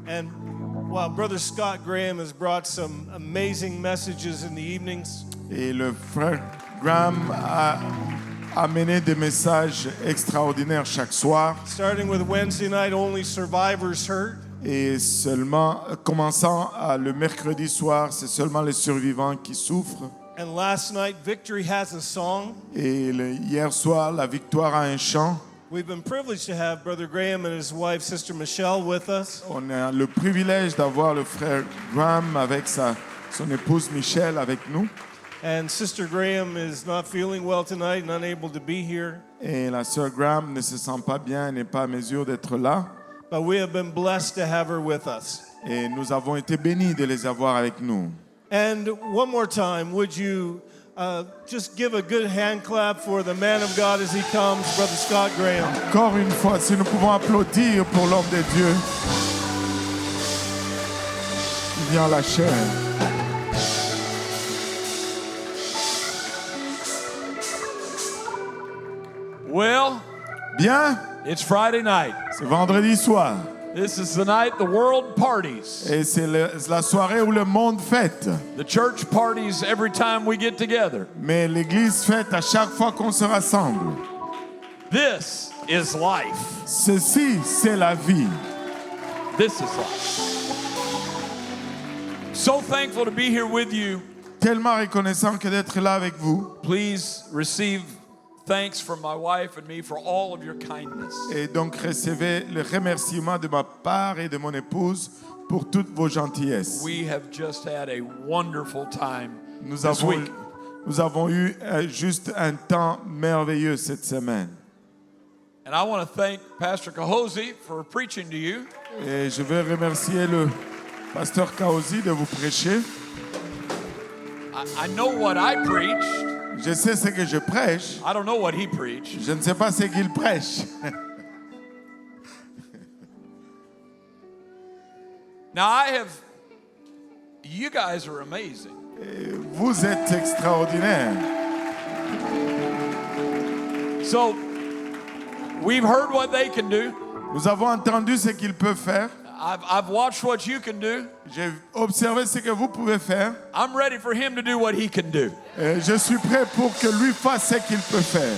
And while Brother Scott Graham has brought some amazing messages in the evenings, Et le frère Graham a amené des messages extraordinaires chaque soir. starting with Wednesday night, Only Survivors Hurt. Et seulement, commençant le mercredi soir, c'est seulement les survivants qui souffrent. And last night, Victory Has a Song. Et hier soir, la victoire a un chant. We've been privileged to have Brother Graham and his wife, Sister Michelle, with us. On a le privilège d'avoir le frère Graham avec son épouse Michelle avec nous. And Sister Graham is not feeling well tonight and unable to be here. Et la sœur Graham ne se sent pas bien, elle n'est pas à mesure d'être là. But we have been blessed to have her with us. Et nous avons été bénis de les avoir avec nous. And one more time, would you just give a good hand clap for the man of God as he comes, Brother Scott Graham. Encore une fois, si nous pouvons applaudir pour l'homme de Dieu qui vient en la chair. Well, Bien, it's Friday night. c'est vendredi soir. This is the night the world parties. Et c'est la soirée où le monde fête. The church parties every time we get together. Mais l'église fête à chaque fois qu'on se rassemble. This is life. Ceci, c'est la vie. This is life. So thankful to be here with you. Tellement reconnaissant que d'être là avec vous. Please receive thanks from my wife and me for all of your kindness. Et donc recevez le remerciement de ma part et de mon épouse pour toutes vos gentillesses. We have just had a wonderful time Nous this week. avons eu juste un temps merveilleux cette semaine. And I want to thank Pastor Kahosi for preaching to you. Et je veux remercier le pasteur Kaosi de vous prêcher. I know what I preached. Je sais ce que je prêche. I don't know what he preached. Je ne sais pas ce qu'il prêche. Now you guys are amazing. Vous êtes extraordinaire. So, we've heard what they can do. Nous avons entendu ce qu'il peut faire. I've watched what you can do. J'ai observé ce que vous pouvez faire. I'm ready for him to do what he can do. Et je suis prêt pour que lui fasse ce qu'il peut faire.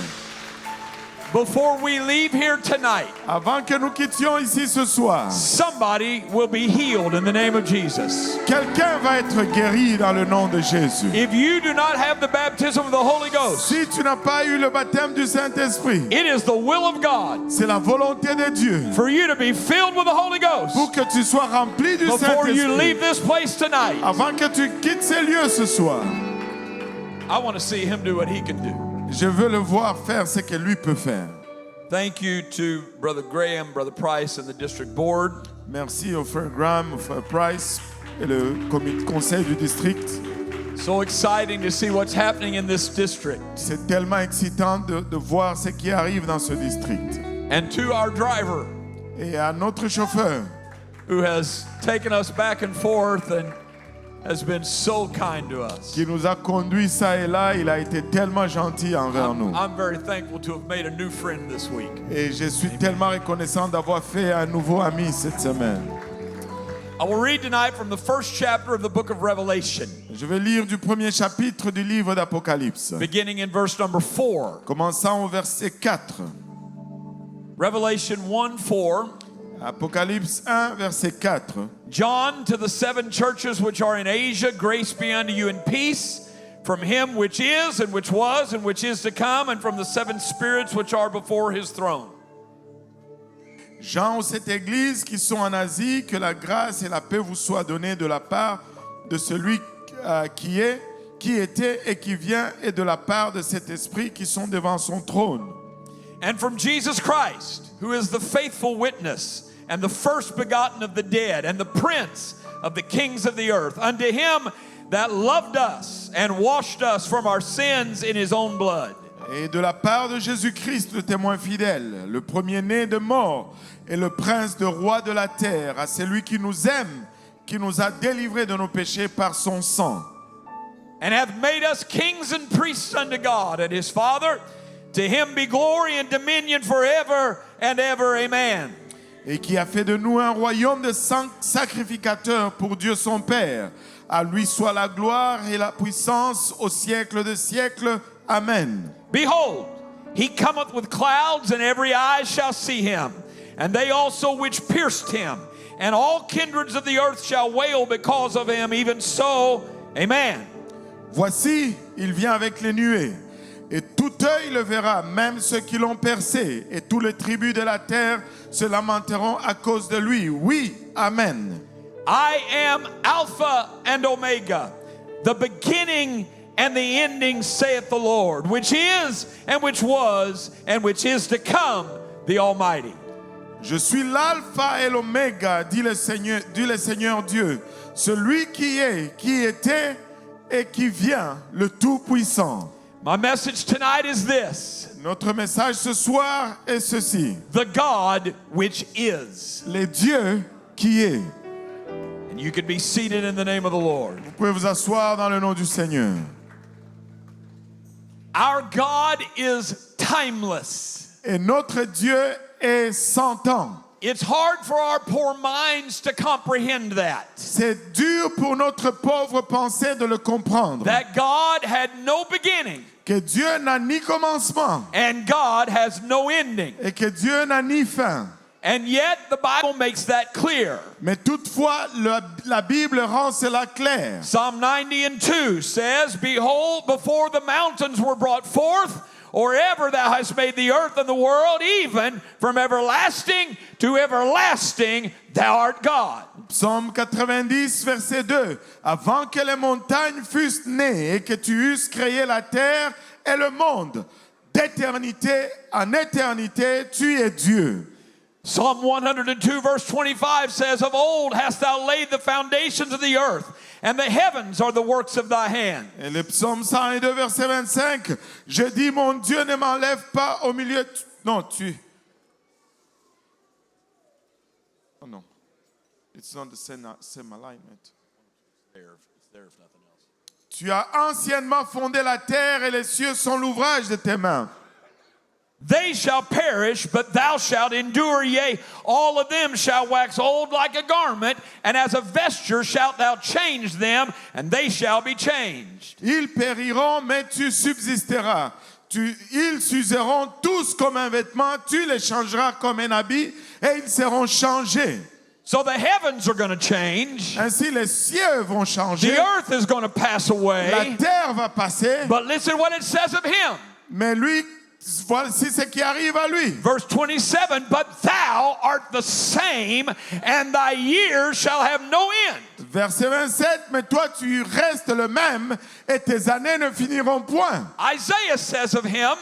Before we leave here tonight, Avant que nous quittions ici ce soir, somebody will be healed in the name of Jesus. quelqu'un va être guéri dans le nom de Jésus. If you do not have the baptism of the Holy Ghost, Si tu n'as pas eu le baptême du Saint-Esprit, it is the will of God c'est la volonté de Dieu for you to be filled with the Holy Ghost pour que tu sois rempli du before you Saint-Esprit. leave this place tonight. Avant que tu quittes ces lieux ce soir, I want to see him do what he can do. je veux le voir faire ce que lui peut faire. Thank you to Brother Graham, Brother Price, and the district board. Merci au frère Graham, au frère Price et le conseil du district. So exciting to see what's happening in this district. C'est tellement excitant de voir ce qui arrive dans ce district. And to our driver, Et à notre chauffeur, who has taken us back and forth and has been so kind to us. qui nous a conduits ça et là, il a été tellement gentil envers nous. I'm very thankful to have made a new friend this week. Et je suis tellement reconnaissant d'avoir fait un nouveau ami cette semaine. I will read tonight from the first chapter of the book of Revelation, Je vais lire du premier chapitre du livre d'Apocalypse, beginning in verse number 4. commençant au verset 4. Revelation 1:4. Apocalypse 1, verset 4. John, to the 7 churches which are in Asia, grace be unto you and peace from him which is and which was and which is to come, and from the 7 spirits which are before his throne. Jean aux 7 églises qui sont en Asie, que la grâce et la paix vous soient données de la part de celui qui est, qui était et qui vient, et de la part de cet esprit qui sont devant son trône. And from Jesus Christ, who is the faithful witness and the first begotten of the dead and the prince of the kings of the earth, unto him that loved us and washed us from our sins in his own blood. Et de la part de Jésus-Christ, le témoin fidèle, le premier-né de mort et le prince de roi de la terre, à celui qui nous aime, qui nous a délivrés de nos péchés par son sang. And hath made us kings and priests unto God and his Father. To him be glory and dominion forever and ever. Amen. et qui a fait de nous un royaume de sacrificateurs pour Dieu son Père. À lui soit la gloire et la puissance au siècle de siècles. Amen. Behold, he cometh with clouds, and every eye shall see him, and they also which pierced him, and all kindreds of the earth shall wail because of him. Even so, amen. Voici, il vient avec les nuées, et tout œil le verra, même ceux qui l'ont percé, et tous les tribus de la terre se lamenteront à cause de lui. Oui, amen. I am Alpha and Omega, the beginning and the ending, saith the Lord, which is, and which was, and which is to come, the Almighty. Je suis l'alpha et l'oméga, dit le Seigneur Dieu, celui qui est, qui était et qui vient, le Tout-Puissant. My message tonight is this: Notre message ce soir est ceci: the God which is. le Dieu qui est. And you can be seated in the name of the Lord. Vous pouvez vous asseoir dans le nom du Seigneur. Our God is timeless. Et notre Dieu est sans temps. It's hard for our poor minds to comprehend that. C'est dur pour notre pauvre pensée de le comprendre. That God had no beginning Que Dieu n'a ni commencement and God has no ending. et que Dieu n'a ni fin. And yet the Bible makes that clear. Mais toutefois, la Bible rend cela clair. Psalm 90:2 says, behold, before the mountains were brought forth, or ever thou hast made the earth and the world, even from everlasting to everlasting, thou art God. Psaume 90, verset 2. Avant que les montagnes fussent nées et que tu eusses créé la terre et le monde, d'éternité en éternité, tu es Dieu. Psalm 102 verse 25 says, of old hast thou laid the foundations of the earth, and the heavens are the works of thy hand. Et le psaume 102, verset 25. Je dis, mon Dieu ne m'enlève pas au milieu. Non, tu. Oh non. It's not the same alignment. Tu as anciennement fondé la terre et les cieux sont l'ouvrage de tes mains. They shall perish, but thou shalt endure, yea, all of them shall wax old like a garment, and as a vesture shalt thou change them, and they shall be changed. Ils périront, mais tu subsisteras. Ils s'useront tous comme un vêtement, tu les changeras comme un habit, et ils seront changés. So the heavens are going to change. Ainsi les cieux vont changer. The earth is going to pass La away. terre va passer, But listen what it says of him. mais lui, voici ce qui arrive à lui. Verse 27, but thou art the same, and thy years shall have no end. Verset 27, mais toi tu restes le même et tes années ne finiront point. Isaiah says of him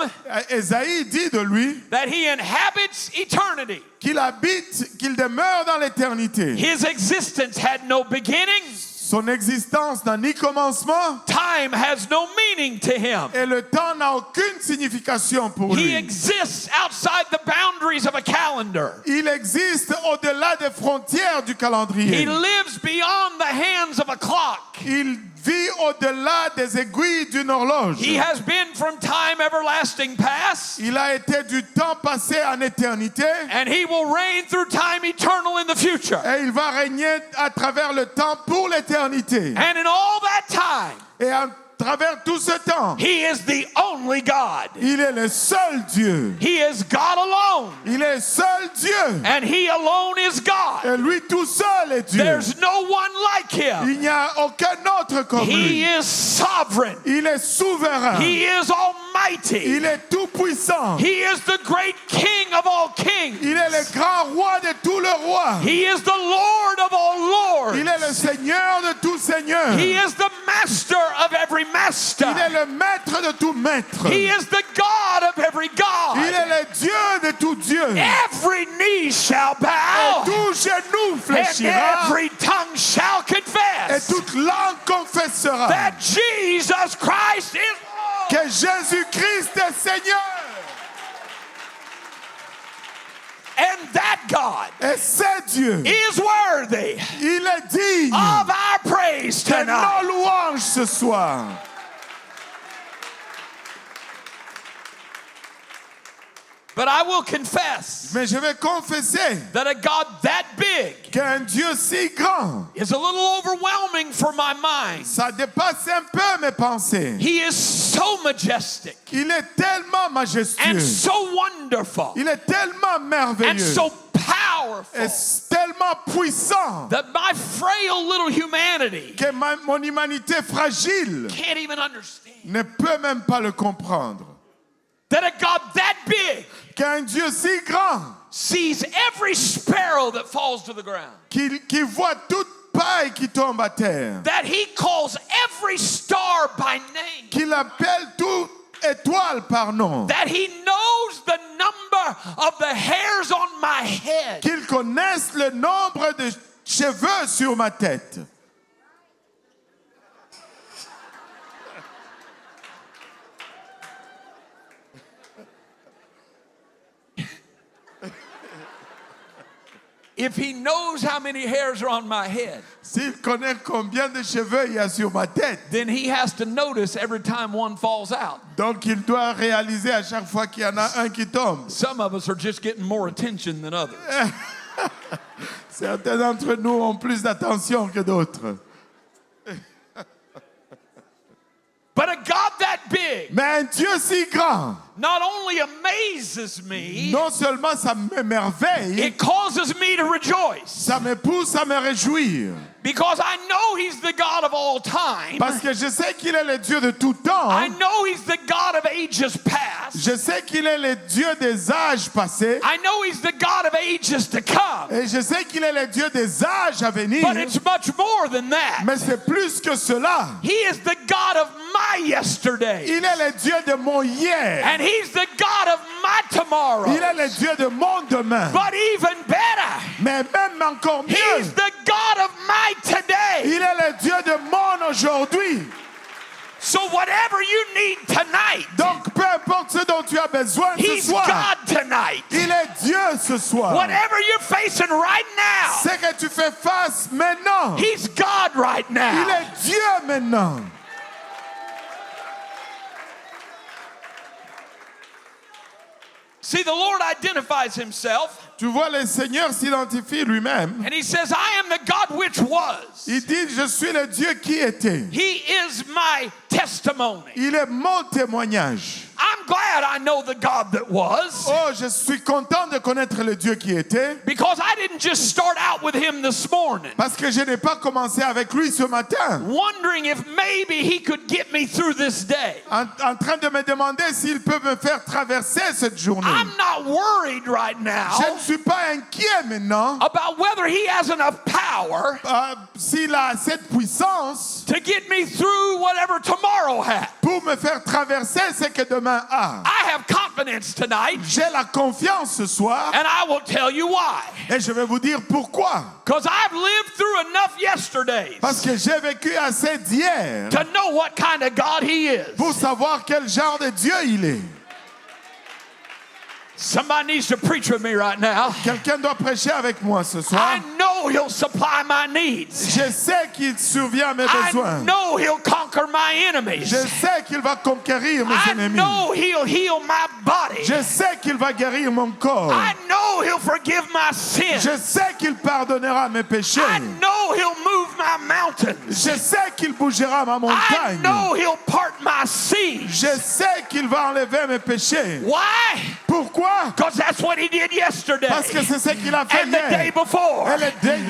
Ésaïe dit de lui that he inhabits eternity. qu'il habite, qu'il demeure dans l'éternité. His existence had no beginning. Son existence n'a ni commencement Time has no meaning to him. et le temps n'a aucune signification pour He lui. exists outside the boundaries of a calendar. Il existe au-delà des frontières du He calendrier. lives beyond the hands of a clock. Il vit au-delà des aiguilles d'une horloge. He has been from time everlasting past, Il a été du temps passé en éternité and he will reign through time eternal in the future. et il va régner à travers le temps pour l'éternité. And in all that time, Et à travers tout ce temps, he is the only God. il est le seul Dieu. He is God alone, Il est seul Dieu. and he alone is God. Et lui tout seul est Dieu. There's no one like him. Il n'y a aucun autre comme He lui. is sovereign. Il est souverain. He is almighty. Il est tout puissant. He is the great King of all kings. Il est le grand roi de tous les rois. He is the Lord of all lords. Il est le Seigneur de tous seigneurs. He is the master of every master. Il est le maître de tout maître. He is the God of every Il God. est le Dieu de tout Dieu. Every knee shall Et bow, tout genou and fléchira. every tongue shall Et confess toute langue confessera that Jesus Christ is Lord. que Jésus-Christ est Seigneur. And that God Et c'est Dieu. is worthy Il est digne of our praise de nos tonight. louanges ce soir. But I will confess Mais je vais confesser that a God that big qu'un Dieu si grand, is a little overwhelming for my mind. ça dépasse un peu mes pensées. He is so majestic Il est tellement and majestueux. so wonderful Il est tellement and merveilleux. so powerful Et tellement puissant that my frail little humanity que mon humanité fragile can't even understand. ne peut même pas le comprendre. That a God that big Qu'un Dieu si grand sees every sparrow that falls to the ground. qui voit toute paille qui tombe à terre, That he calls every star by name. qu'il appelle toute étoile par nom, That he knows the number of the hairs on my head. qu'il connaisse le nombre de cheveux sur ma tête. If he knows how many hairs are on my head, S'il connaît combien de cheveux il y a sur ma tête, then he has to notice every time one falls out. donc il doit réaliser à chaque fois qu'il y en a un qui tombe. Some of us are just getting more attention than others. Certains d'entre nous ont plus d'attention que d'autres. But a God that big Mais un Dieu si grand, not only amazes me, non seulement ça m'émerveille, it causes me to rejoice. ça me pousse à me réjouir. Because I know he's the God of all time. Parce que je sais qu'il est le Dieu de tout temps. I know he's the God of ages past. Je sais qu'il est le Dieu des âges passés. I know he's the God of ages to come. Et je sais qu'il est le Dieu des âges à venir. But it's much more than that. Mais c'est plus que cela. He is the God of my yesterday. Il est le Dieu de mon hier. And he's the God of my tomorrow. Il est le Dieu de mon demain. But even better, Mais même encore mieux, he's the God of my today. il est le Dieu de mon aujourd'hui. So whatever you need tonight, Donc peu importe ce dont tu as besoin ce he's soir, God tonight. il est Dieu ce soir. Whatever you're facing right now, Ce que tu fais face maintenant, he's God right il now. est Dieu maintenant. See, the Lord identifies himself Tu vois, le Seigneur s'identifie lui-même. and he says, I am the God which was. Il dit, je suis le Dieu qui était. He is my testimony. Il est mon témoignage. I'm glad I know the God that was, Oh, je suis content de connaître le Dieu qui était. because I didn't just start out with him this morning Parce que je n'ai pas commencé avec lui ce matin. wondering if maybe he could get me through this day. En train de me demander s'il peut me faire traverser cette journée. I'm not worried right Je now ne suis pas inquiet maintenant about whether he has enough power s'il a cette puissance to get me through whatever tomorrow has. pour me faire traverser ce que demain a. I have confidence tonight, J'ai la confiance ce soir and I will tell you why. et je vais vous dire pourquoi. Because I've lived through enough yesterdays Parce que j'ai vécu assez d'hier to know what kind of God he is. pour savoir quel genre de Dieu il est. Somebody needs to preach with me right now. Quelqu'un doit prêcher avec moi ce soir. I know he'll supply my needs. Je sais qu'il survient à mes I besoins. know he'll conquer my Je enemies. sais qu'il va conquérir mes I ennemis. know he'll heal my body. Je sais qu'il va guérir mon corps. I know he'll forgive my sins. Je sais qu'il pardonnera mes péchés. I know he'll move my mountains. Je sais qu'il bougera ma I montagne. know he'll part my seas. Je sais qu'il va enlever mes péchés. Why? Pourquoi? Because that's what he did yesterday. Parce que c'est ce qu'il a fait And the day hier. before. Et le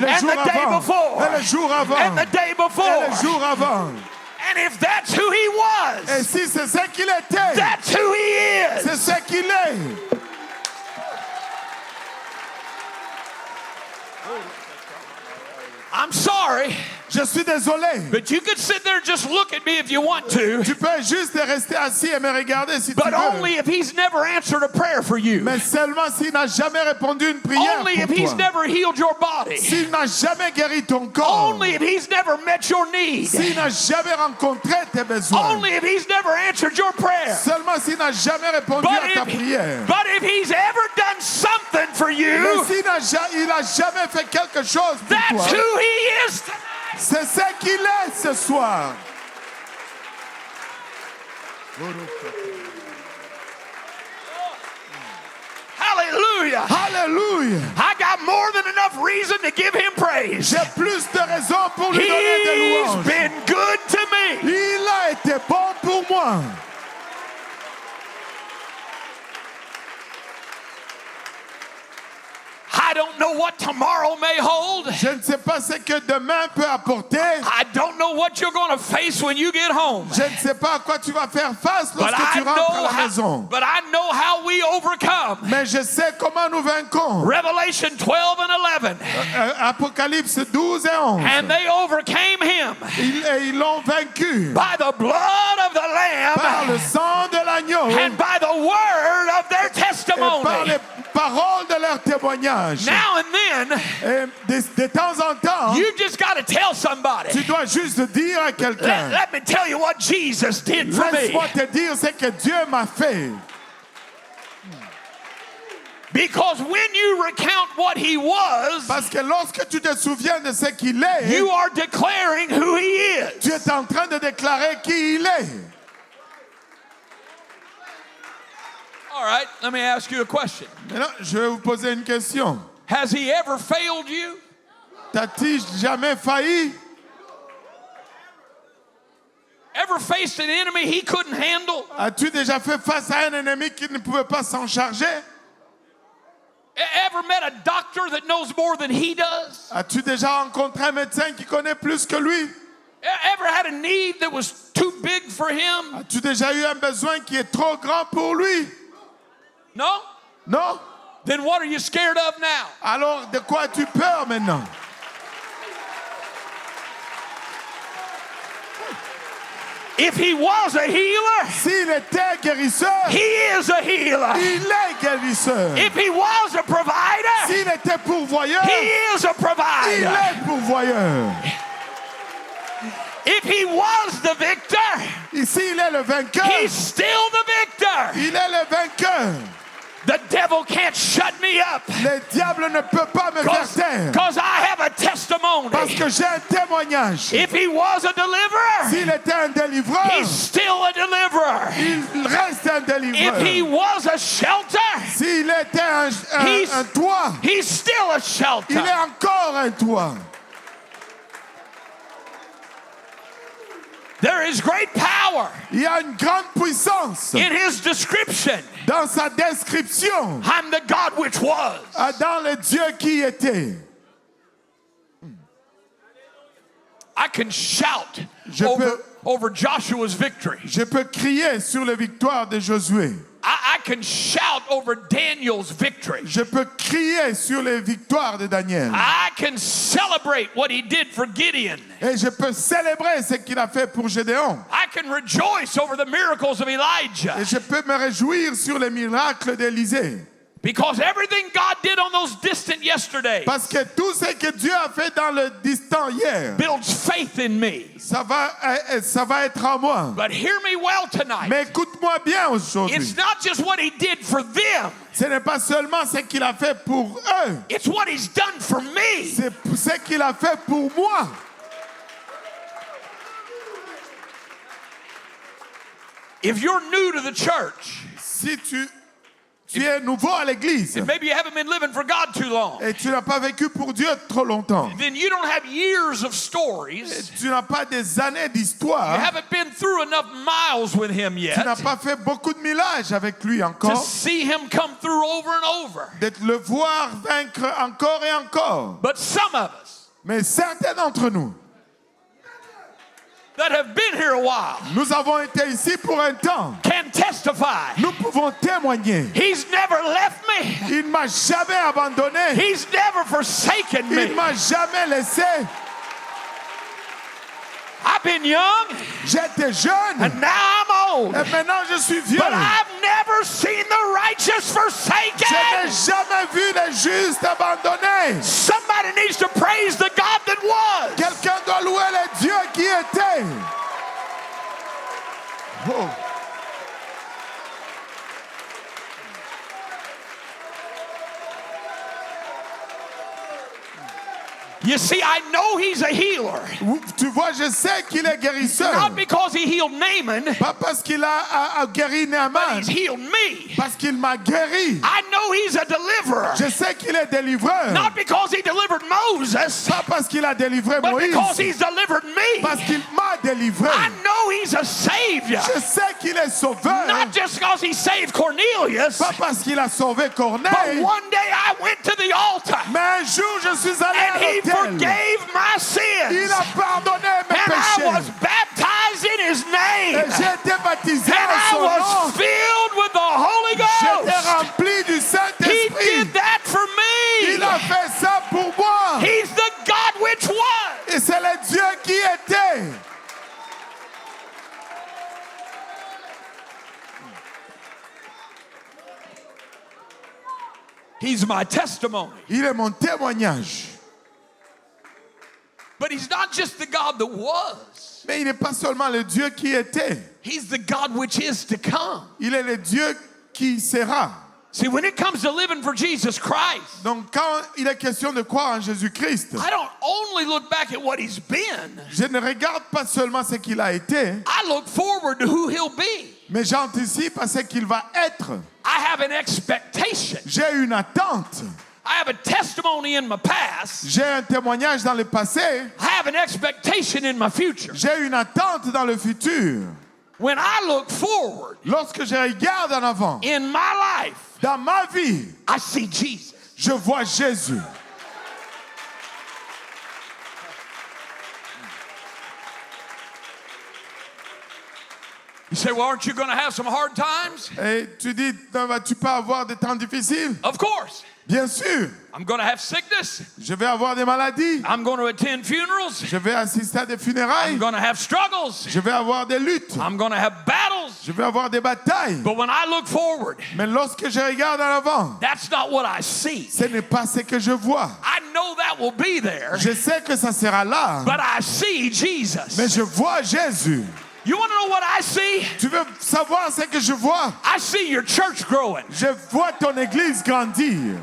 And jour the day avant. before. Et le jour avant. And the day Et before. le jour avant. And if that's who he was, Et si c'est ce qu'il était, that's who he is. c'est ce qu'il est. I'm sorry, Je suis désolé. but you could sit there and just look at me if you want to, Tu peux juste rester assis et me regarder si tu but veux. only if he's never answered a prayer for you. Mais seulement s'il n'a jamais répondu une prière Only if pour he's toi. never healed your body. S'il n'a jamais guéri ton corps. Only if he's never met your need. S'il n'a jamais rencontré tes besoins. Only if he's never answered your prayer. Seulement s'il n'a jamais répondu à ta prière. But if he's ever done something for Mais you, s'il n'a jamais fait quelque chose pour that's toi. who he is tonight. C'est ce qu'il est ce soir. Hallelujah. Alléluia. I got more than enough reason to give him praise. J'ai plus de raisons pour lui donner des He's louanges. been good to me. Il a été bon pour moi. I don't know what tomorrow may hold. Je ne sais pas ce que demain peut apporter. I don't know what you're going to face when you get home. Je ne sais pas à quoi tu vas faire face But lorsque tu rentres à la I maison. know how we overcome. Mais je sais comment nous vaincons. Revelation 12 and 11. Apocalypse 12 et 11. And they overcame him Ils l'ont vaincu by the blood of the par Lamb le sang de l'agneau and by the word of their et par testimony. les paroles de leur témoignage. Now and then, Et de temps en temps, you just got to tell somebody. tu dois juste dire à quelqu'un, Let me tell you what Jesus did for me. laisse-moi te dire ce que Dieu m'a fait. Because when you recount what he was, Parce que lorsque tu te souviens de ce qu'il est, you are declaring who he is. tu es en train de déclarer qui il est. All right, let me ask you a question. Maintenant, je vais vous poser une question. Has he ever failed you? T'as-tu jamais failli? Ever faced an enemy he couldn't handle? As-tu déjà fait face à un ennemi qui ne pouvait pas s'en charger? Ever met a doctor that knows more than he does? As-tu déjà rencontré un médecin qui connaît plus que lui? Ever had a need that was too big for him? As-tu déjà eu un besoin qui est trop grand pour lui? No? Non? Then what are you scared of now? Alors, de quoi as-tu peur maintenant? If he was a healer, S'il était guérisseur, he is a healer. il est guérisseur. If he was a provider, S'il était pourvoyeur, he is a il provider. est pourvoyeur. If he was the victor, Ici, il est le vainqueur. he's still the victor. Il est le vainqueur. The devil can't shut me up Le diable ne peut pas me faire taire. because I have a testimony. Parce que j'ai un témoignage. If he was a deliverer, S'il était un délivreur, he's still a deliverer. il reste un If he délivreur. was a shelter, S'il était un toit, he's still a il shelter. est encore un toit. There is great power Il y a une grande puissance in his description. dans sa description, I'm the God which was. dans le Dieu qui était. I can shout Je over Joshua's victory. Je peux crier sur la victoire de Josué. I can shout over Daniel's victory. Je peux crier sur les victoires de Daniel. I can celebrate what he did for Gideon. Et je peux célébrer ce qu'il a fait pour Gédéon. I can rejoice over the miracles of Elijah. Et je peux me réjouir sur les miracles d'Élisée. Because everything God did on those distant yesterdays Parce que tout ce que Dieu a fait dans le distant hier, builds faith in me. ça va être en moi. But hear me well tonight. Mais écoute-moi bien aujourd'hui. It's not just what he did for them. Ce n'est pas seulement ce qu'il a fait pour eux. It's what he's done for me. C'est ce qu'il a fait pour moi. If you're new to the church, Si tu es nouveau à l'église and maybe you haven't been living for God too long, et tu n'as pas vécu pour Dieu trop longtemps, then you don't have years of stories. tu n'as pas des années You d'histoire, haven't been through enough miles with him tu n'as yet pas fait beaucoup de millages avec lui to encore, see him come through over and over. de le voir vaincre encore et encore. But some of us Mais certains d'entre nous, that have been here a while nous avons été ici pour un temps. can testify. Nous pouvons témoigner. He's never left me. Il ne m'a jamais abandonné. He's never forsaken Il ne me. m'a jamais laissé. I've been young J'étais jeune and now I'm old. et maintenant je suis vieux. But I've never seen the righteous Je n'ai forsaken. jamais vu les justes abandonnés. Somebody needs to praise the God that was. Quelqu'un doit louer le Dieu qui était. Oh. You see, I know he's a healer. Tu vois, je sais qu'il est guérisseur. Not because he healed Naaman, Pas parce qu'il a guéri but Naaman, he's healed me. parce qu'il m'a guéri. I know he's a deliverer. Je sais qu'il est délivreur. Not because he delivered Moses, Pas parce qu'il a délivré but Moïse, because he's delivered me. parce qu'il m'a délivré. I know he's a savior. Je sais qu'il est sauveur. Not just because he saved Cornelius, Pas parce qu'il a sauvé but Corneille. one day I went to the altar Mais un jour, je suis allé à and he l'autel. forgave my Il sins. a pardonné mes And I was péchés. baptized in his Et name. j'ai été baptisé And en I son was nom. filled with the Holy J'étais Ghost. rempli du He Saint-Esprit. did that for Il me. a fait ça pour moi. He's the God which was. Et c'est le Dieu qui était. He's my testimony. Il est mon témoignage. But he's not just the God that was. Mais il n'est pas seulement le Dieu qui était. He's the God which is to come. Il est le Dieu qui sera. See, when it comes to living for Jesus Christ, Donc quand il est question de croire en Jésus-Christ, I don't only look back at what he's been. je ne regarde pas seulement ce qu'il a été, I look forward to who he'll be. mais j'anticipe à ce qu'il va être. I have an expectation. J'ai une attente. I have a testimony in my past. J'ai un témoignage dans le passé. I have an expectation in my future. J'ai une attente dans le futur. When I look forward Lorsque je regarde en avant, in my life, dans ma vie, I see Jesus. je vois Jésus. You say, well, aren't you going to have some hard times? Et tu dis, ne vas-tu pas avoir des temps difficiles? Of course. Bien sûr. I'm going to have sickness. Je vais avoir des maladies. I'm going to attend funerals. Je vais assister à des I'm funérailles. going to have struggles. Je vais avoir des luttes. I'm going to have battles. Je vais avoir des batailles. But when I look forward, Mais lorsque je regarde en avant, that's not what I see. ce n'est pas ce que je vois. I know that will be there, Je sais que ça sera là, but I see Jesus. mais je vois Jésus. You want to know what I see? Tu veux savoir ce que je vois? I see your church growing. Je vois ton église grandir.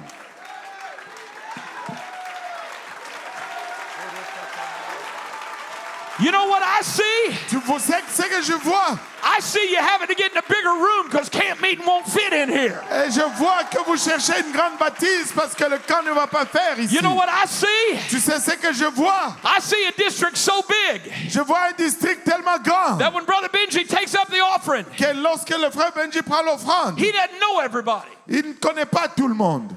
You know what I see? Tu vois ce que je vois? I see you having to get in a bigger room because camp meeting won't fit in here. Et je vois que vous cherchez une grande bâtisse parce que le camp ne va pas faire ici. You know what I see? Tu sais ce que je vois? I see a district so big Je vois un district tellement grand that when Brother Benji takes up the offering, que lorsque le frère Benji prend l'offrande, he doesn't know everybody. il ne connaît pas tout le monde.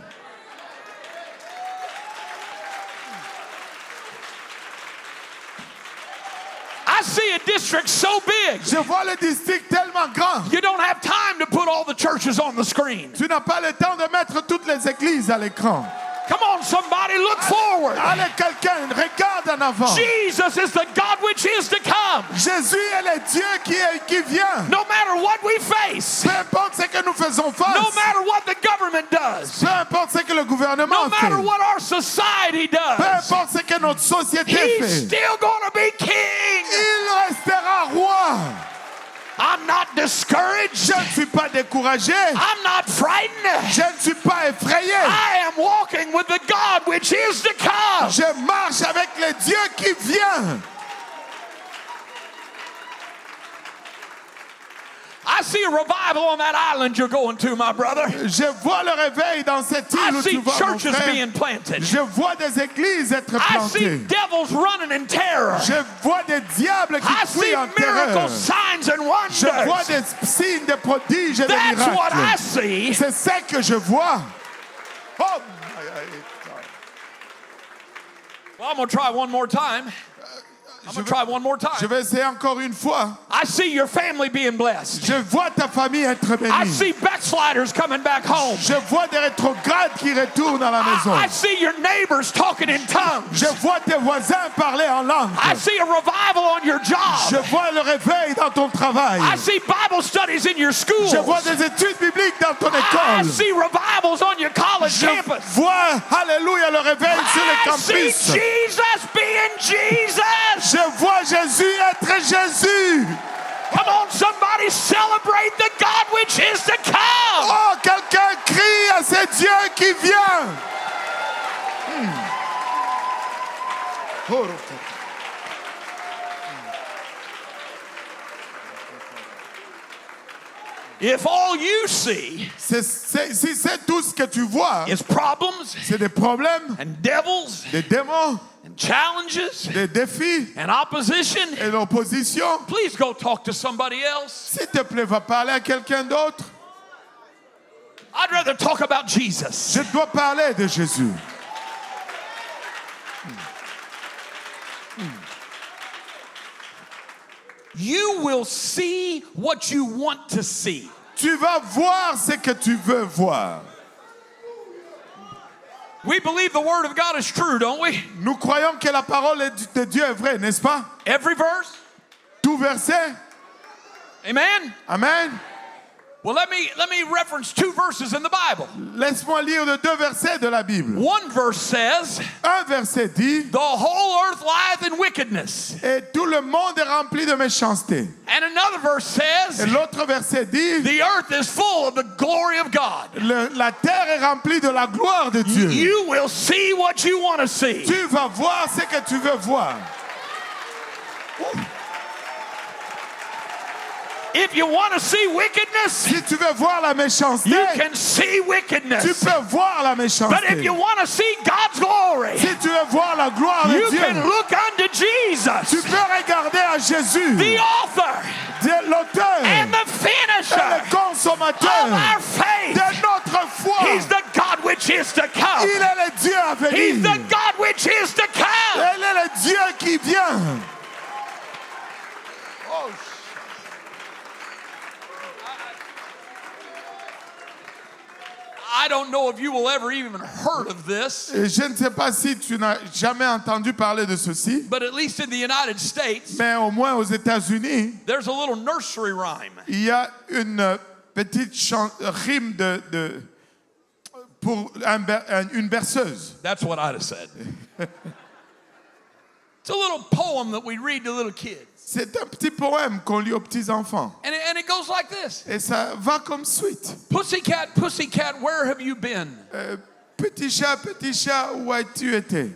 I see a district so big, Je vois le district tellement grand. you don't have time to put all the churches on the screen. Tu n'as pas le temps de mettre toutes les églises à l'écran. Come on, somebody, look forward. Allez, quelqu'un, regarde en avant. Jesus is the God which is to come. Jésus est le Dieu qui vient. No matter what we face, Peu importe ce que nous faisons no face. matter what the government does, Peu importe ce que le gouvernement no fait. matter what our society Peu does, importe ce que notre société he's fait. still going to be king. Il restera roi. I'm not discouraged. Je ne suis pas découragé. I'm not frightened. Je ne suis pas effrayé. I am walking with the God which is to come. Je marche avec le Dieu qui vient. I see a revival on that island you're going to, my brother. Je vois le réveil dans cette île I où tu see vas, mon churches frère. being planted. Je vois des églises être I see plantées. devils running in terror. Je vois des diables qui I see fuient en terreur. miracles, signs, and Je vois wonders. des signes, des prodiges et des That's what I miracles. see. C'est ça que je vois. Oh. Well, I'm going to try one more time. I'm going to try one more Je time. vais essayer encore une fois. I see your family being blessed. Je vois ta famille être I bénie. see backsliders coming back home. Je vois des rétrogrades qui retournent à la maison. I see your neighbors talking in tongues. Je vois tes voisins parler en langue. I see a revival on your Je job. vois le réveil dans ton travail. I see Bible studies in your schools. Je vois des études bibliques dans ton I école. see revivals on your college Je campus. vois, alléluia, le réveil sur les I see campus. Jesus being Jesus. Je vois Jésus être Jésus. Come on, somebody celebrate the God which is to come. Oh, quelqu'un crie à ce Dieu qui vient. if all you see si c'est tout ce que tu vois, is problems c'est des problèmes, and devils des démons, and challenges des défis and opposition, et l'opposition, please go talk to somebody else. s'il te plaît, va parler à quelqu'un d'autre. I'd rather talk about Jesus. Je dois parler de Jésus. You will see what you want to see. Tu vas voir ce que tu veux voir. We believe the word of God is true, don't we? Nous croyons que la parole de Dieu est vraie, n'est-ce pas? Every verse? Tout verset. Amen? Amen. Well, let me reference 2 verses in the Bible. Laisse-moi lire les 2 versets de la Bible. One verse says, Un verset dit, the whole earth lieth in wickedness. et tout le monde est rempli de méchanceté. And another verse Et says, l'autre verset dit, the earth is full of the glory of God. la terre est remplie de la gloire de Dieu. You will see what you want to see. Tu vas voir ce que tu veux voir. If you want to see wickedness, Si tu veux voir la méchanceté, you can see tu wickedness. peux voir la But if méchanceté. you want to see God's glory, Si tu veux voir la gloire de you can Dieu, look unto tu Jesus, peux regarder à Jésus, the author l'auteur and the et finisher le consommateur of our faith. de notre foi. He's the God which is to come. Il est le Dieu à He's the venir. God which is to come. Il est le Dieu qui vient. I don't know if you will ever even heard of this, Et je ne sais pas si tu n'as jamais entendu parler de ceci, but at least in the United States, mais au moins aux États-Unis, there's a little nursery rhyme. il y a une petite rime pour une berceuse. That's what I'd have said. It's a little poem that we read to little kids. C'est un petit poème qu'on lit aux petits-enfants. And it goes like this. Et ça va comme suite. Pussycat, pussycat, where have you been? Petit chat, où as-tu été?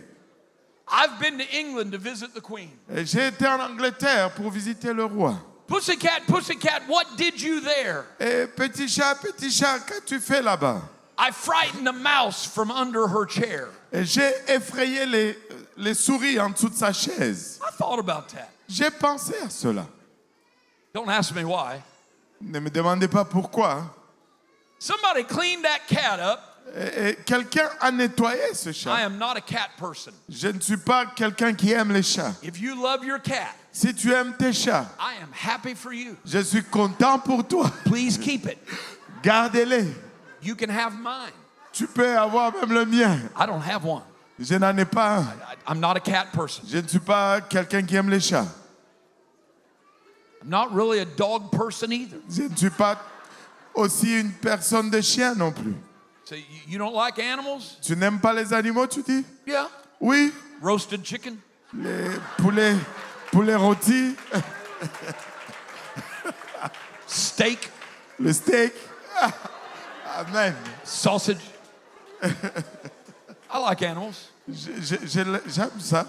I've been to England to visit the Queen. J'ai été en Angleterre pour visiter le roi. Pussycat, pussycat, what did you there? Et petit chat, qu'as-tu fait là-bas? I frightened a mouse from under her chair. Et j'ai effrayé les souris en dessous de sa chaise. I thought about that. J'ai pensé à cela. Don't ask me why. Ne me demandez pas pourquoi. Somebody cleaned that cat up. Et quelqu'un a nettoyé ce I chat. am not a cat person. Je ne suis pas quelqu'un qui aime les chats. If you love your cat, Si tu aimes tes chats, I am happy for you. je suis content pour toi. Please keep it. Gardez-les. You can have mine. Tu peux avoir même le mien. I don't have one. Je n'en ai pas un. I'm not a cat person. Je ne suis pas quelqu'un qui aime les chats. I'm not really a dog person either. Je ne suis pas aussi une personne de chien non plus. So you don't like animals? Tu n'aimes pas les animaux, tu dis? Yeah. Oui. Roasted chicken? Les poulets rôtis, Steak? le steak. Amen. Sausage? I like animals. J'aime ça.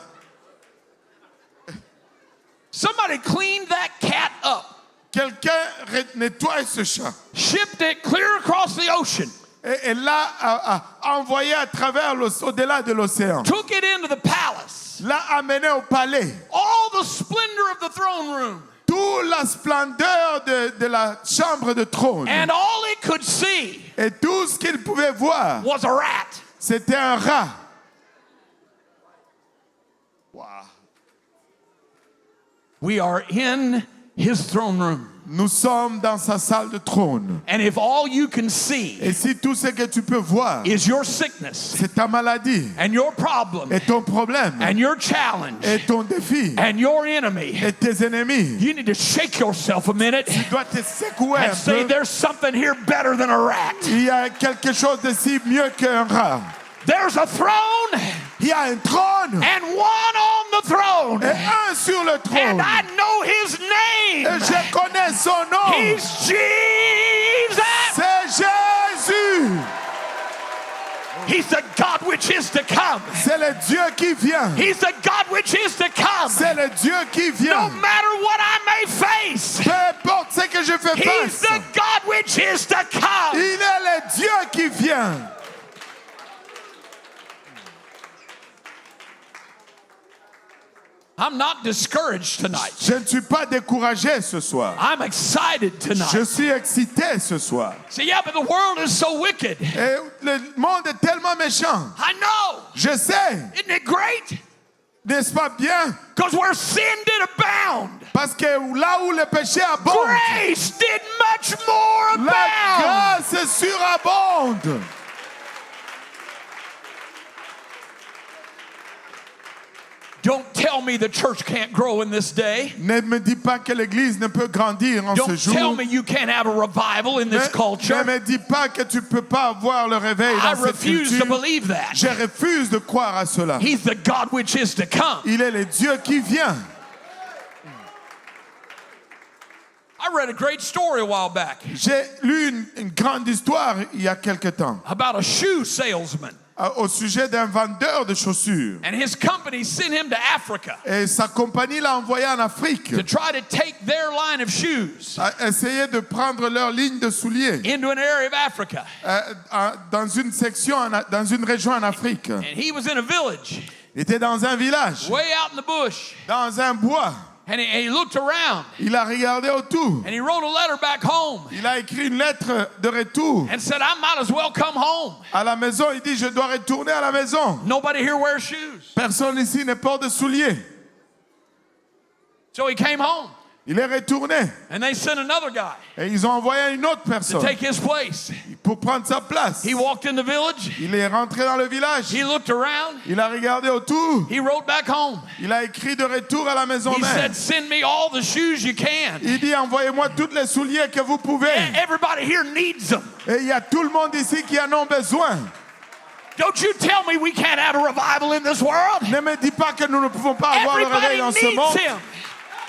Somebody cleaned that cat up, Quelqu'un nettoie ce chat shipped it clear across the ocean, et l'a envoyé à travers au-delà de l'océan. took it into the palace, L'a amené au palais. all the splendor of the throne room, Toute la splendeur de la chambre de trône. and all it could see Et tout ce qu'il pouvait voir, was a rat. c'était un rat. We are in his throne room. Nous sommes dans sa salle de trône. And if all you can see Et si tout ce que tu peux voir, is your sickness c'est ta maladie and your problem et ton problème and your challenge et ton défi and your enemy, et tes ennemis, you need to shake yourself a minute tu dois te secouer un and say, peu. there's something here better than a rat. Il y a quelque chose de si mieux qu'un rat. There's a throne Il y a un trône and one on the throne. et un sur le And trône. I know his Et name. je connais son nom. He's Jesus. C'est Jésus. He's the God which is to come. C'est le Dieu qui vient. He's the God which is to come. C'est le Dieu qui No vient. matter what I may face, Peu importe ce que je fais He's face. the God which is to come. Il est le Dieu qui vient. I'm not discouraged tonight. Je ne suis pas découragé ce soir. I'm excited tonight. Je suis excité ce soir. See, yeah, but the world is so wicked. Et le monde est tellement méchant. I know. Je sais. Isn't it great? N'est-ce pas bien? Because where sin did abound, Parce que là où le péché abonde, grace did much more la abound. grâce surabonde. Don't tell me the church can't grow in this day. Ne me dis pas que l'Église ne peut grandir en ce Don't jour. tell me you can't have a revival in this Ne culture. me dis pas que tu ne peux pas avoir le réveil I dans cette refuse to culture. believe that. Je refuse de croire à cela. He's the God which is to come. Il est le Dieu qui vient. I read a great story a while back J'ai lu une grande histoire il y a quelque temps about a shoe salesman, au sujet d'un vendeur de chaussures. and his company sent him to Africa Et sa compagnie l'a envoyé en Afrique to try to take their line of shoes à essayer de prendre leur ligne de souliers into an area of Africa. dans une section, dans une région en Afrique. And he was in a village Il était dans un village, way out in the bush, dans un bois. and he looked around Il a regardé autour. and he wrote a letter back home Il a écrit une lettre de retour and said, I might as well come home. à la maison. Il dit, je dois retourner à la maison. Nobody here wears shoes. Personne ici ne porte de souliers. So he came home, Il est retourné and they sent another guy et ils ont envoyé une autre to personne take his place. pour prendre sa place. He walked in the village, Il est rentré dans le village. he looked around, Il a regardé autour. he wrote back home. Il a écrit de retour à la maison He mère. said, send me all the shoes you can. Il dit, envoyez-moi tous les souliers que vous pouvez. Everybody here needs them. Et il y a tout le monde ici qui en ont besoin. Don't you tell me we can't have a revival in this world. Ne me dis pas que nous ne pouvons pas avoir le Everybody réveil dans ce needs monde. him.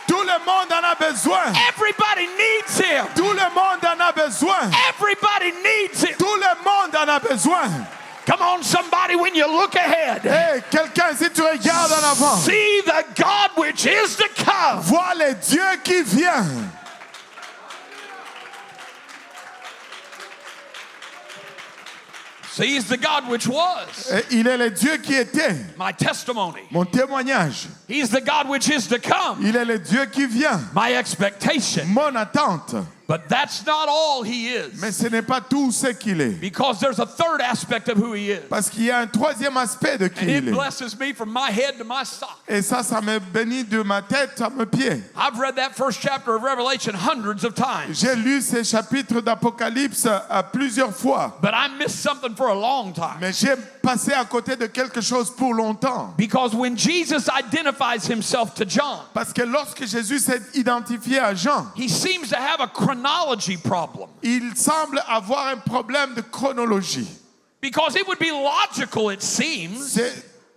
Tout le monde en a besoin. Everybody needs him. Tout le monde en a besoin. Everybody needs him. Tout le monde en a besoin. Come on, somebody, when you look ahead, Hey, quelqu'un, si tu regardes en avant, see the God which is to come. vois le Dieu qui vient. See, he's the God which was. Et il est le Dieu qui était. My testimony. Mon témoignage. He's the God which is to come. Il est le Dieu qui vient. My expectation. Mon attente. But that's not all he is. Mais ce n'est pas tout ce qu'il est. Because there's a third aspect of who he is. Parce qu'il y a un troisième aspect de qui And it il est. blesses me from my head to my sock. Et ça me bénit de ma tête à mes pieds. I've read that first chapter of Revelation hundreds of times. J'ai lu ces chapitres d'Apocalypse à plusieurs fois. But I missed something for a long time. Mais j'ai passé à côté de quelque chose pour longtemps. Because when Jesus identifies himself to John, Parce que lorsque Jésus s'est identifié à Jean, he seems to have a chronology problem. il semble avoir un problème de chronologie. Because it would be logical, it seems,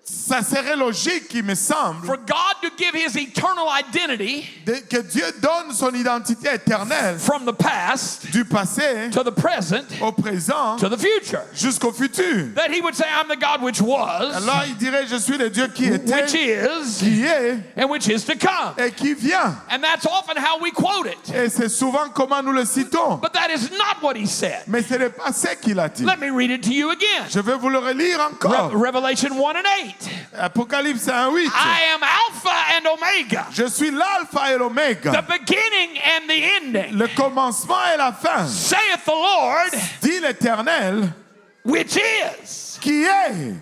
Ça serait logique, il me semble, for God to give his eternal identity que Dieu donne son identité éternelle from the past du passé to the present au présent to the future. jusqu'au futur. That he would say, I'm the God which was, Alors il dirait, je suis le Dieu qui which était, is, qui est and which is to come. et qui vient. And that's often how we quote it. Et c'est souvent comment nous le citons. But that is not what he said. Mais ce n'est pas ce qu'il a dit. Let me read it to you again. Je vais vous le relire encore. Revelation 1 and 8. Apocalypse 1:8. I am Alpha and Omega, Je suis l'alpha et the l'oméga, beginning and the ending, le commencement et la fin. saith the Lord, Dit l'Éternel, which is, qui est,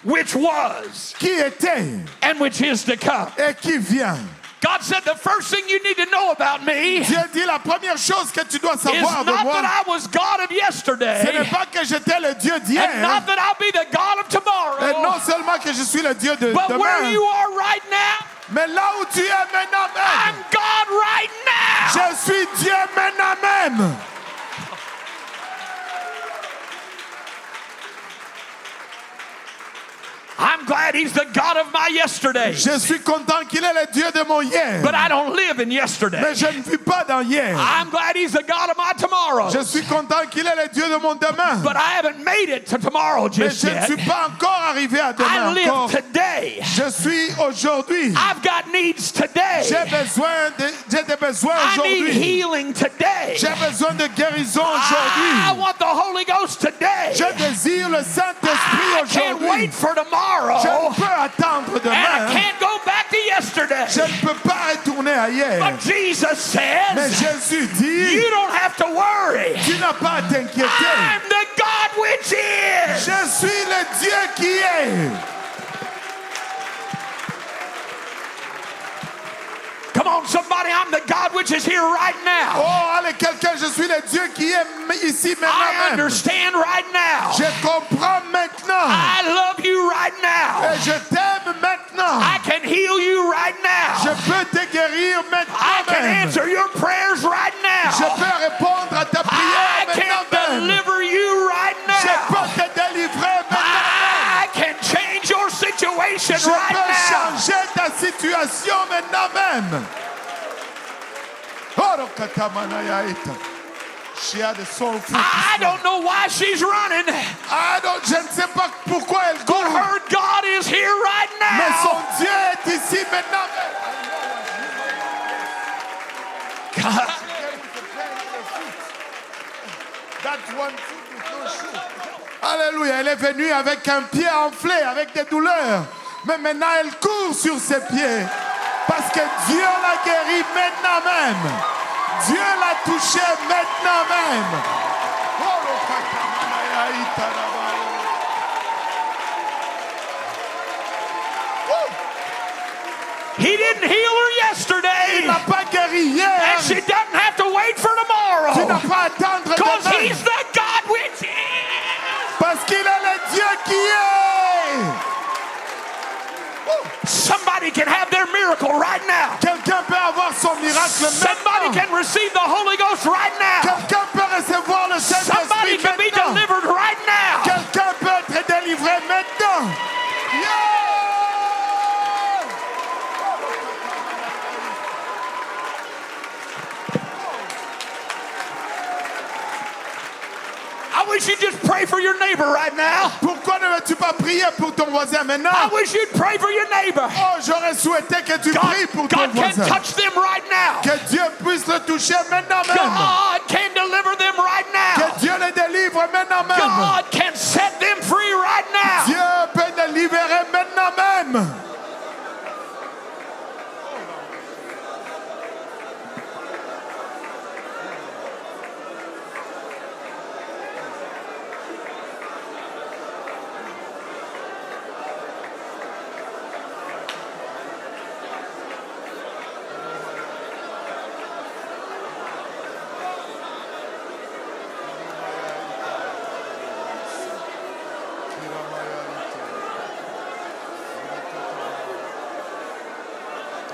which was, qui était and which is to come. et qui vient. God said the first thing you need to know about me is Dieu dit la première chose que tu dois savoir de not moi, that I was God of ce yesterday, n'est pas que j'étais le Dieu and d'hier, not that I'll be the God of et tomorrow, non seulement que je suis le Dieu de but where demain, you are right now, mais là où tu es maintenant I'm même, God right now. je suis Dieu maintenant même. I'm glad he's the God of my yesterday, Je suis content qu'il est le Dieu de mon hier, but I don't live in yesterday. mais je ne vis pas dans hier. I'm glad he's the God of my tomorrow, Je suis content qu'il est le Dieu de mon demain, but I haven't made it to tomorrow mais just je ne yet. suis pas encore arrivé à I demain live encore. today. Je suis aujourd'hui. I've got needs today. J'ai des besoin I need aujourd'hui. healing today. J'ai besoin de guérison I aujourd'hui. want the Holy Ghost today. Je désire le Saint-Esprit I can't aujourd'hui. wait for tomorrow. Je ne peux attendre And I demain. can't go back to yesterday. Je ne peux pas retourner à hier. But Jesus Mais says, Jésus dit, you don't have to worry. tu n'as pas à t'inquiéter. I'm the God which is. Je suis le Dieu qui est. Come on, somebody, I'm the God which is here right now. Oh, allez, quelqu'un, je suis le Dieu qui est ici I maintenant même. understand right now. Je comprends maintenant. I love you right now. Et je t'aime maintenant. I can heal you right Je now. peux te guérir I maintenant can même. answer your prayers right Je now. peux répondre à ta I prière can maintenant même. deliver you right Je now. peux te délivrer maintenant. I can change your situation Je right peux now. changer ta situation maintenant même. Oh, Rokatamanayahita. She had a soulful I don't know why she's running, je ne sais pas pourquoi elle but court. her God is here right Mais son now. Dieu est ici maintenant. God, That one foot with no shoe. Alléluia, elle est venue avec un pied enflé, avec des douleurs. Mais maintenant, elle court sur ses pieds. Parce que Dieu l'a guéri maintenant même. Dieu l'a touché maintenant même. Oh, le Pakamanayahita là-bas. he didn't heal her Il yesterday, n'a pas guéri hier. and she doesn't have to wait for Tu n'as tomorrow, pas à attendre because demain. he's the God which is. Parce qu'il est le Dieu qui est. Somebody can have their miracle right now. Quelqu'un peut avoir son miracle Somebody maintenant. can receive the Holy Ghost right now. Quelqu'un peut recevoir le Somebody Saint-Esprit can be maintenant. delivered right now. Quelqu'un peut être délivré maintenant. Yeah! I wish you'd just pray for your neighbor right now. Pourquoi ne veux-tu pas prier pour ton voisin I maintenant? wish you'd pray for your neighbor. Oh, j'aurais souhaité que tu pries pour ton God can voisin. touch them right now. Que Dieu puisse le toucher maintenant même. God can deliver them right now. Que Dieu le délivre maintenant même. God can set them free right now. Dieu peut te libérer maintenant même.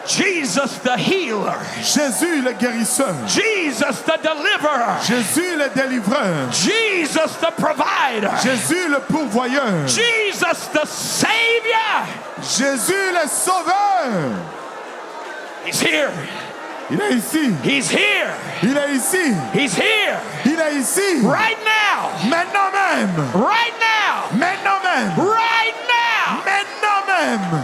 Jesus the healer. Jésus le guérisseur. Jesus the deliverer. Jésus le délivreur. Jesus the provider. Jésus le pourvoyeur. Jesus the savior. Jésus le sauveur. He's here. Il est ici. He's here. Il est ici. He's here. Il est ici. Right now. Maintenant même. Right now. Maintenant même. Right now. Maintenant même.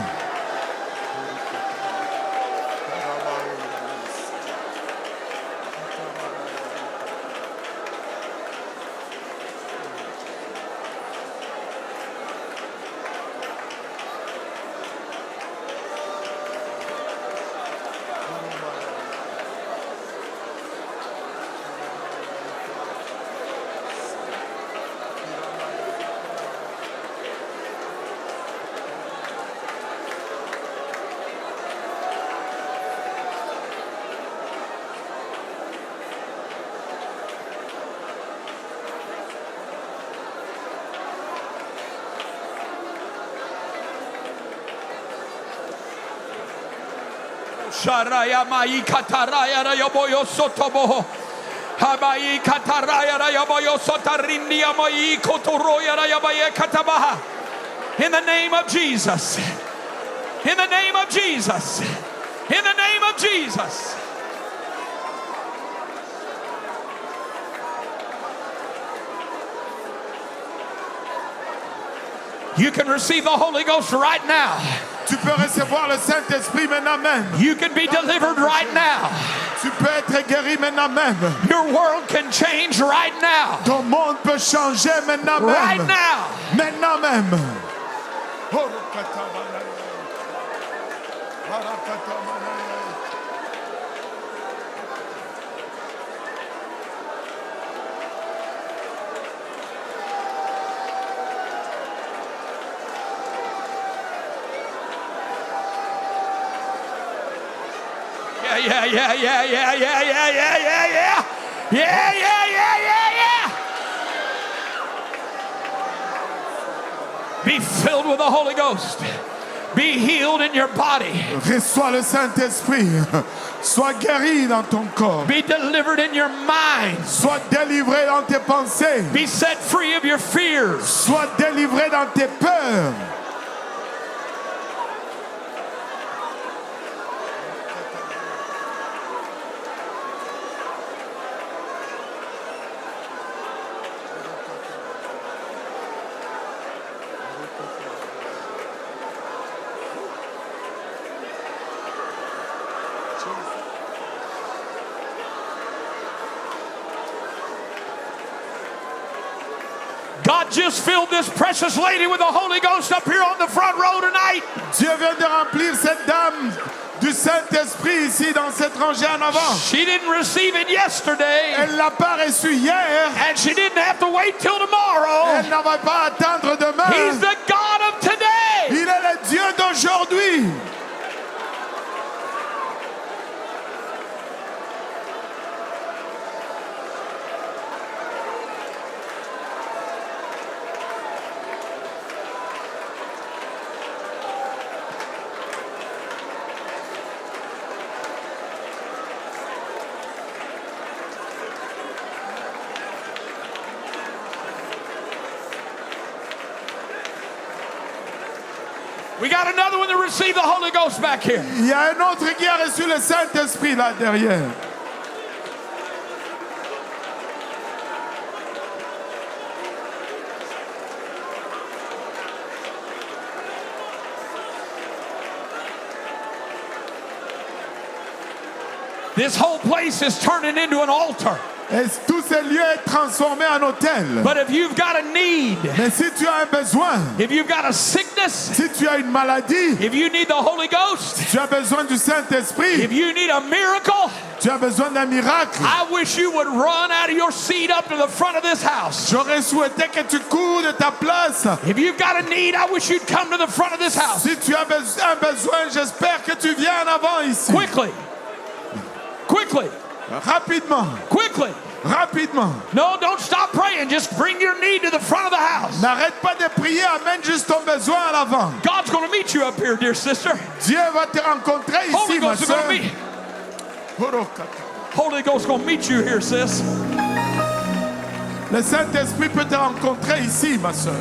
Sharaya mai kataraya ra yoboyo sotobo. Habai kataraya ra yoboyo sotarindia mai kotoroya ra yobaye katabaha. In the name of Jesus. In the name of Jesus. In the name of Jesus. You can receive the Holy Ghost right now. Tu peux recevoir le Saint-Esprit maintenant même. You can be delivered right now. Tu peux être guéri maintenant même. Your world can change right now. Ton monde peut changer maintenant même. Right now. Maintenant même. Yeah. Be filled with the Holy Ghost. Be healed in your body. Reçois le Saint-Esprit. Sois guéri dans ton corps. Be delivered in your mind. Sois délivré dans tes pensées. Be set free of your fears. Sois délivré dans tes peurs. God just filled this precious lady with the Holy Ghost up here on the front row tonight. Dieu vient de remplir cette dame du Saint-Esprit ici dans cette rangée en avant. She didn't receive it yesterday, Elle l'a pas reçu hier. and she didn't have to wait till tomorrow. Elle n'en va pas attendre demain. He's the God of today. Il est le Dieu d'aujourd'hui. We got another one to receive the Holy Ghost back here. Il y a un autre qui a reçu le Saint-Esprit là derrière. This whole place is turning into an altar. Et tout ce lieu est transformé en hôtel. But if you've got a need, Mais si tu as un besoin, if you've got a sickness, si tu as une maladie, if you need the Holy Ghost, tu as besoin du Saint-Esprit, if you need a miracle, tu as besoin d'un miracle. I wish you would run out of your seat up to the front of this house. J'aurais souhaité que tu cours de ta place. If you've got a need, I wish you'd come to the front of this house. Si tu as un besoin, j'espère que tu viens en avant ici. Quickly. Rapidement. No, don't stop praying. Just bring your need to the front of the house. N'arrête pas de prier, amène juste ton besoin à l'avant. God's going to meet you up here, dear sister. Dieu va te rencontrer Holy ici, ma Ghost is going to soeur. meet. Holy Ghost going to meet you here, sis. Le Saint-Esprit peut te rencontrer ici, ma soeur.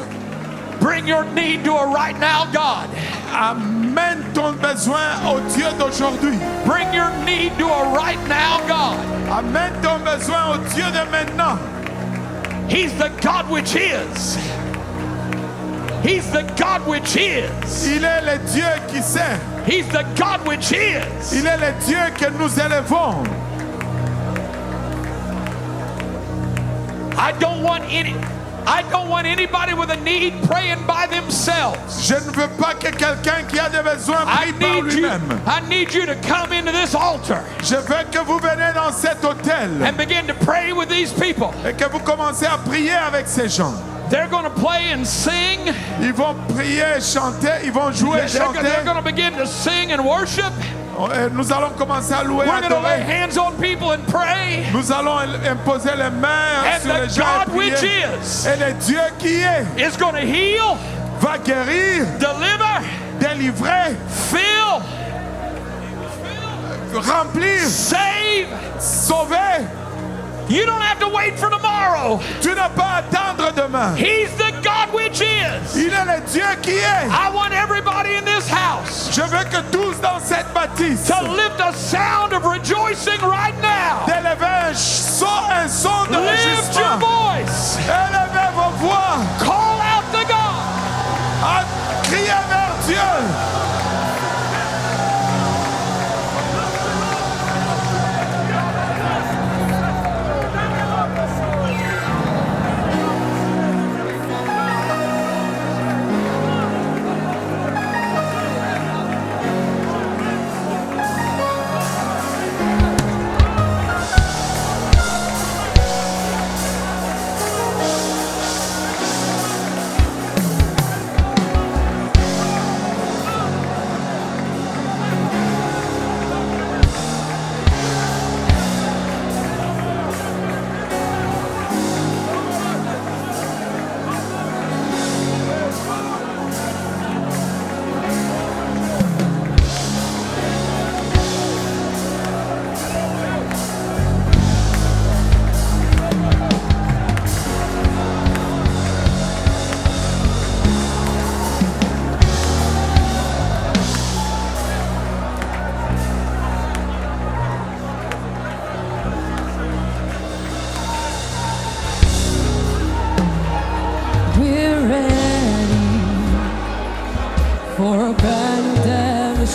Bring your need to a right now God. Amène ton besoin au Dieu d'aujourd'hui. Bring your need to a right now God. Amène ton besoin au Dieu de maintenant. He's the God which is. He's the God which is. Il est le Dieu qui sait. He's the God which is. Il est le Dieu que nous élevons. I don't want anybody with a need praying by themselves. Je ne veux pas que quelqu'un qui a des besoins prie par lui-même. I need you to come into this altar Je veux que vous venez dans cet hôtel and begin to pray with these people. et que vous commencez à prier avec ces gens. They're going to play and sing. Ils vont prier, chanter, ils vont jouer, They're chanter. going to begin to sing and worship. Nous allons commencer à louer, We're going to lay adorer. hands on people and pray. Nous allons imposer les mains And sur les the gens et God which prier. is Et le Dieu qui est is going to heal, va guérir, deliver, délivrer, fill, remplir, save. sauver. You don't have to wait for tomorrow. Tu n'as pas à attendre demain. He's the God which is. Il est le Dieu qui est. I want everybody in this house Je veux que tous dans cette bâtisse to lift a sound of rejoicing right now. d'élever un son de Lift your réjouissement. voice. Élevez vos voix. Call out to God.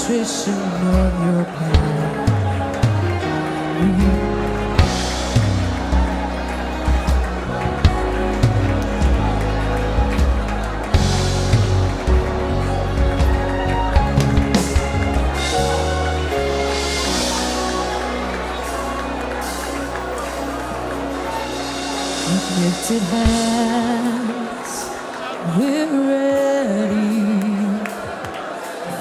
demonstration of your power. With lifted hands, we're ready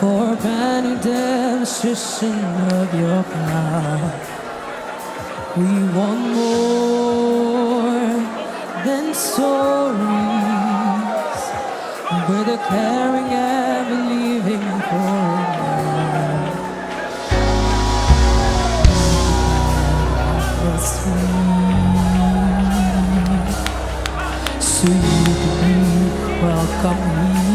for a brand new demonstration of your power. We want more than stories. We're declaring and believing for it now. Let's so you can be welcome here.